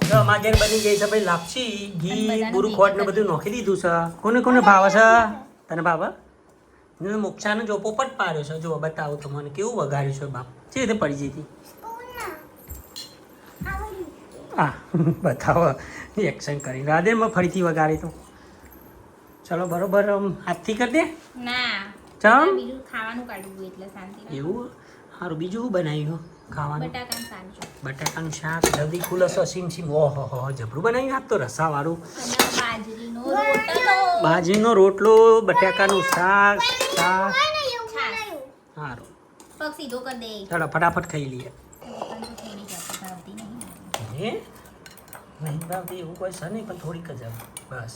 તો અમારા ઘેર બની ગઈ છે ભાઈ લાપસી ઘી બુરું ખોટ ને બધું નાખી દીધું છે કોને કોને ભાવે છે તને ભાવે મોક્ષાનો જો પોપટ પાડ્યો છે જો બતાવો તો મને કેવું વગાડ્યું છે બાપ જે રીતે પડી જઈ હતી હા બતાવો એક્શન કરી રાધે મેં ફરીથી વગાડી તો ચલો બરોબર હાથથી કરી દે ના ચમ બીજું ખાવાનું કાઢવું એટલે શાંતિ એવું સારું બીજું બનાવ્યું ખાવાનું બટાકાનું શાક બટાકાનું શાક જલ્દી ખુલસો સીમ સીમ ઓહો હો જબરું બનાવ્યું આજ તો રસાવાળું બાજરીનો રોટલો બાજરીનો રોટલો બટાકાનું શાક શાક સારું પગ સીધો કરી દે ચાલો ફટાફટ ખાઈ લઈએ હે નહીં ભાવતી એવું કોઈ છે નહીં પણ થોડીક જ બસ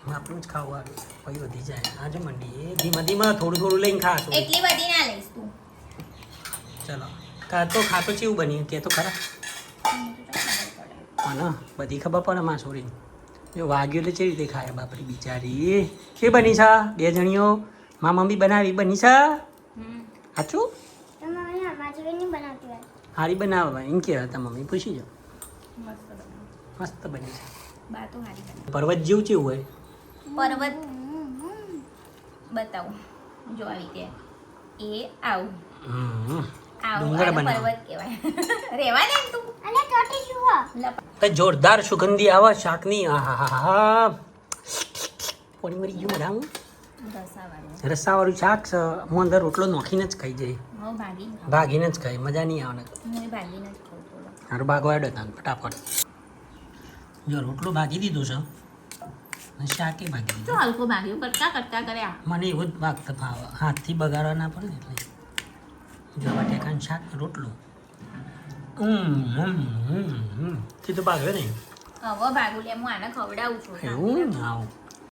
આપણું જ ખાવાનું પછી વધી જાય આજે મંડી એ ધીમા ધીમા થોડું થોડું લઈને ખાશું એટલી બધી ના લઈશ તું ચલો ખાતો ખાતો ચેવું બની કે તો ખરા હા બધી ખબર પડે માસોરી જો વાગ્યું એટલે કેવી રીતે ખાય બાપરી બિચારી કે બની છે બે જણીઓ મા મમ્મી બનાવી બની છે સાચું હારી બનાવવા એમ કે હતા મમ્મી પૂછી જાઓ મસ્ત બની છે પર્વત જેવું કેવું હોય પર્વત બતાવું જો આવી રીતે એ આવું ડુંગર બનાવ પર્વત કહેવાય રેવા દે તું અને ટોટી જુઓ તો જોરદાર સુગંધી આવે શાકની આહાહા પોણી મરી ગયું બનાવું રસાવાળું રસાવાળું શાક છે હું અંદર રોટલો નાખીને જ ખાઈ જાય હું ભાગી ભાગીને જ ખાઈ મજા નહીં આવે હું ભાગીને જ ખાઉં થોડો સારું ભાગવાડો હતા ફટાફટ જો રોટલો ભાગી દીધો છે અને શાકે ભાગી તો દીધું હલકો ભાગ્યું કરતા કર્યા મને એવું જ ભાગતા ભાવે હાથથી બગાડવા ના પડે ને એટલે જો બટાકાનું શાક રોટલો કીધું ભાગ્યો નહીં હવે ભાગું લે હું આને ખવડાવું છું એવું આવું